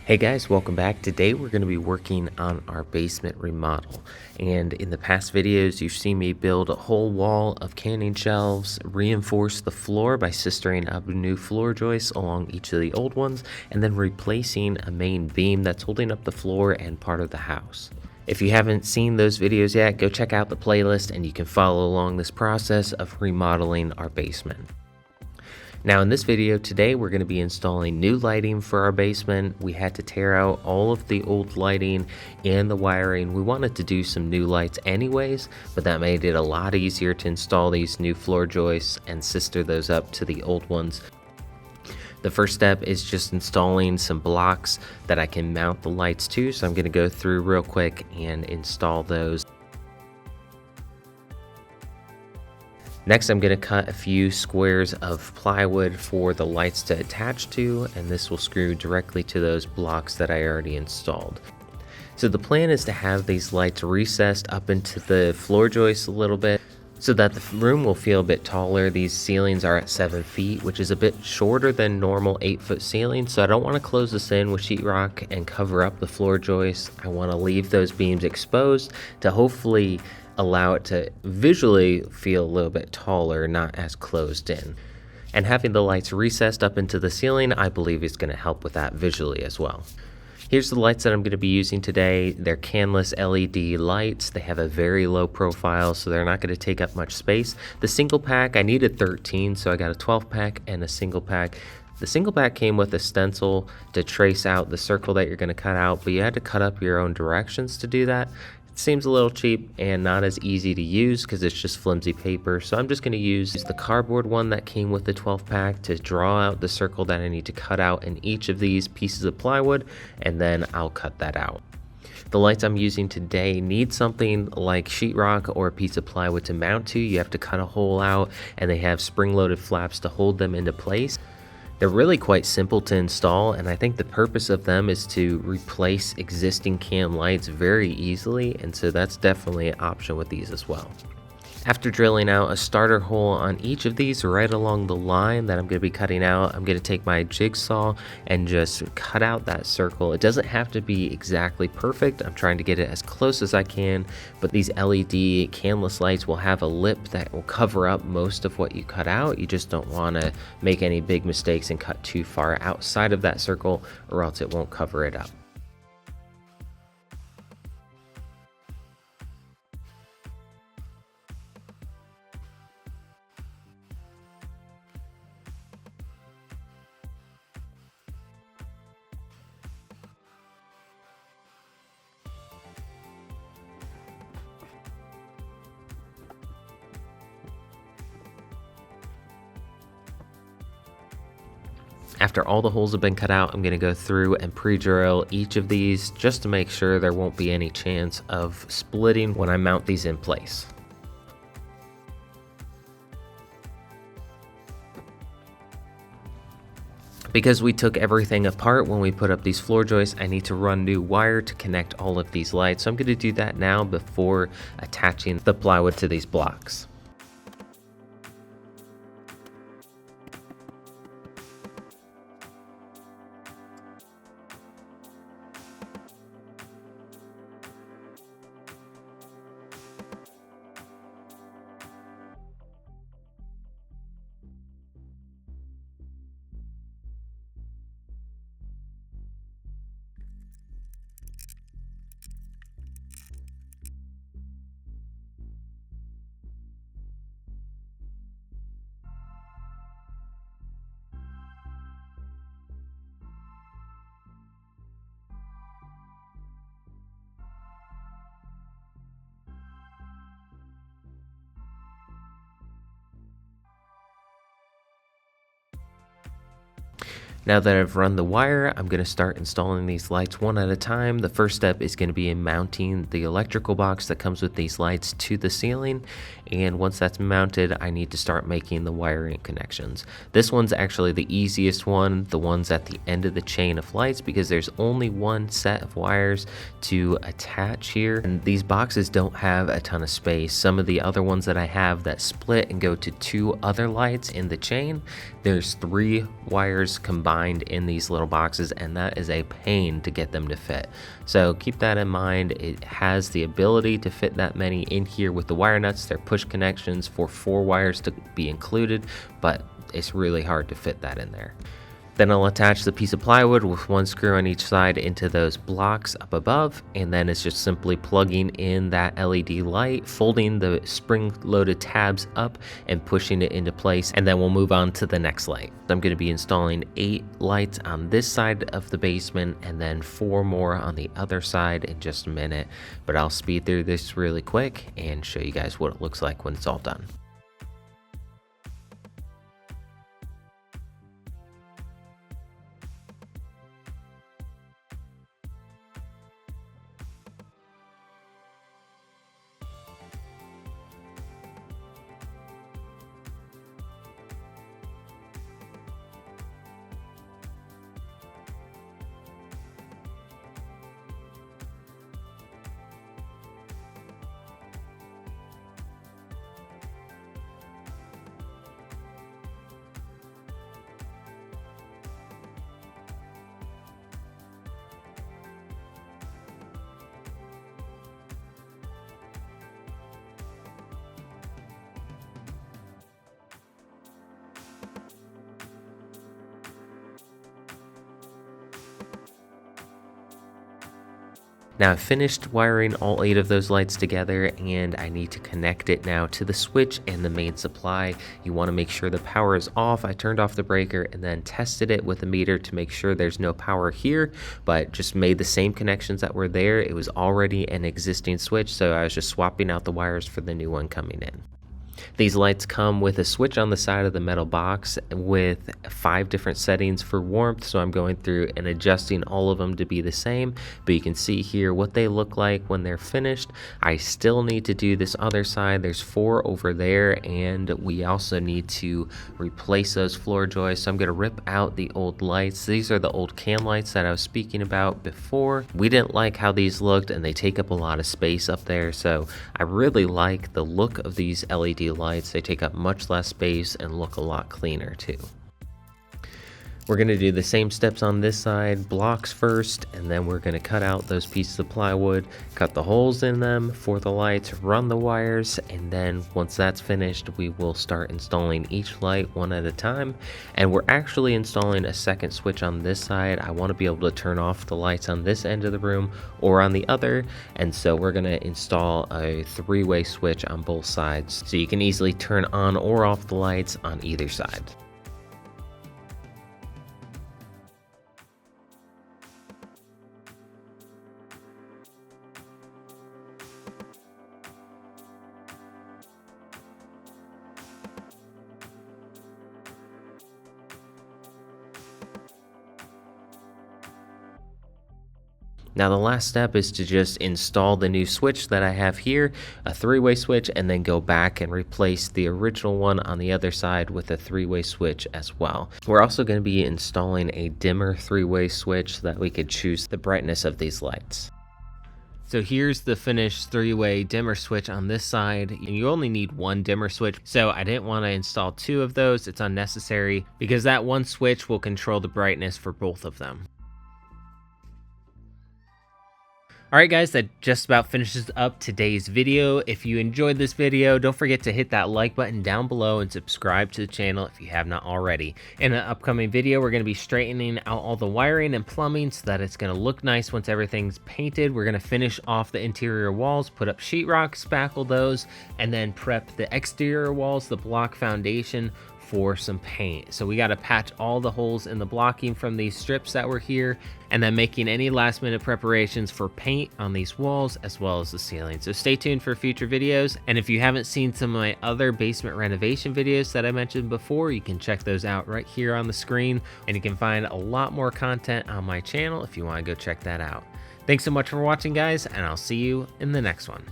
Hey guys, welcome back. Today we're going to be working on our basement remodel. And in the past videos, you've seen me build a whole wall of canning shelves, reinforce the floor by sistering up new floor joists along each of the old ones, and then replacing a main beam that's holding up the floor and part of the house. If you haven't seen those videos yet, go check out the playlist and you can follow along this process of remodeling our basement. Now in this video today, we're going to be installing new lighting for our basement. We had to tear out all of the old lighting and the wiring. We wanted to do some new lights anyways, but that made it a lot easier to install these new floor joists and sister those up to the old ones. The first step is just installing some blocks that I can mount the lights to, so I'm going to go through real quick and install those. Next, I'm going to cut a few squares of plywood for the lights to attach to, and this will screw directly to those blocks that I already installed. So the plan is to have these lights recessed up into the floor joists a little bit so that the room will feel a bit taller. These ceilings are at 7 feet, which is a bit shorter than normal 8-foot ceilings, so I don't want to close this in with sheetrock and cover up the floor joists. I want to leave those beams exposed to hopefully allow it to visually feel a little bit taller, not as closed in. And having the lights recessed up into the ceiling, I believe is going to help with that visually as well. Here's the lights that I'm going to be using today. They're canless LED lights. They have a very low profile, so they're not going to take up much space. The single pack, I needed 13, so I got a 12 pack and a single pack. The single pack came with a stencil to trace out the circle that you're going to cut out, but you had to cut up your own directions to do that. It seems a little cheap and not as easy to use because it's just flimsy paper, so I'm just going to use the cardboard one that came with the 12 pack to draw out the circle that I need to cut out in each of these pieces of plywood, and then I'll cut that out. The lights I'm using today need something like sheetrock or a piece of plywood to mount to. You have to cut a hole out, and they have spring-loaded flaps to hold them into place. They're really quite simple to install, and I think the purpose of them is to replace existing can lights very easily, and so that's definitely an option with these as well. After drilling out a starter hole on each of these right along the line that I'm going to be cutting out, I'm going to take my jigsaw and just cut out that circle. It doesn't have to be exactly perfect. I'm trying to get it as close as I can, but these LED canless lights will have a lip that will cover up most of what you cut out. You just don't want to make any big mistakes and cut too far outside of that circle, or else it won't cover it up. After all the holes have been cut out, I'm going to go through and pre-drill each of these just to make sure there won't be any chance of splitting when I mount these in place. Because we took everything apart when we put up these floor joists, I need to run new wire to connect all of these lights. So I'm going to do that now before attaching the plywood to these blocks. Now that I've run the wire, I'm going to start installing these lights one at a time. The first step is going to be in mounting the electrical box that comes with these lights to the ceiling, and once that's mounted, I need to start making the wiring connections. This one's actually the easiest one, the ones at the end of the chain of lights, because there's only one set of wires to attach here, and these boxes don't have a ton of space. Some of the other ones that I have that split and go to two other lights in the chain, there's 3 wires combined confined in these little boxes, and that is a pain to get them to fit. So keep that in mind. It has the ability to fit that many in here with the wire nuts. They're push connections for 4 wires to be included, but it's really hard to fit that in there. Then I'll attach the piece of plywood with 1 screw on each side into those blocks up above, and then it's just simply plugging in that LED light, folding the spring-loaded tabs up and pushing it into place, and then we'll move on to the next light. I'm going to be installing 8 lights on this side of the basement and then 4 more on the other side in just a minute, but I'll speed through this really quick and show you guys what it looks like when it's all done. Now I've finished wiring all 8 of those lights together, and I need to connect it now to the switch and the main supply. You want to make sure the power is off. I turned off the breaker and then tested it with a meter to make sure there's no power here, but just made the same connections that were there. It was already an existing switch, so I was just swapping out the wires for the new one coming in. These lights come with a switch on the side of the metal box with 5 different settings for warmth, so I'm going through and adjusting all of them to be the same, but you can see here what they look like when they're finished. I still need to do this other side. There's 4 over there, and we also need to replace those floor joists, so I'm going to rip out the old lights. These are the old can lights that I was speaking about before. We didn't like how these looked, and they take up a lot of space up there, so I really like the look of these LED lights. They take up much less space and look a lot cleaner too. We're going to do the same steps on this side, blocks first, and then we're going to cut out those pieces of plywood, cut the holes in them for the lights, run the wires, and then once that's finished, we will start installing each light one at a time. And we're actually installing a second switch on this side. I want to be able to turn off the lights on this end of the room or on the other, and so we're going to install a 3-way switch on both sides so you can easily turn on or off the lights on either side. Now the last step is to just install the new switch that I have here, a 3-way switch, and then go back and replace the original one on the other side with a 3-way switch as well. We're also going to be installing a dimmer 3-way switch so that we could choose the brightness of these lights. So here's the finished 3-way dimmer switch on this side, and you only need 1 dimmer switch, so I didn't want to install 2 of those. It's unnecessary because that one switch will control the brightness for both of them. Alright guys, that just about finishes up today's video. If you enjoyed this video, don't forget to hit that like button down below and subscribe to the channel if you have not already. In an upcoming video, we're going to be straightening out all the wiring and plumbing so that it's going to look nice once everything's painted. We're going to finish off the interior walls, put up sheetrock, spackle those, and then prep the exterior walls, the block foundation, for some paint. So we got to patch all the holes in the blocking from these strips that were here, and then making any last minute preparations for paint on these walls as well as the ceiling. So stay tuned for future videos, and if you haven't seen some of my other basement renovation videos that I mentioned before, you can check those out right here on the screen, and you can find a lot more content on my channel if you want to go check that out. Thanks so much for watching guys, and I'll see you in the next one.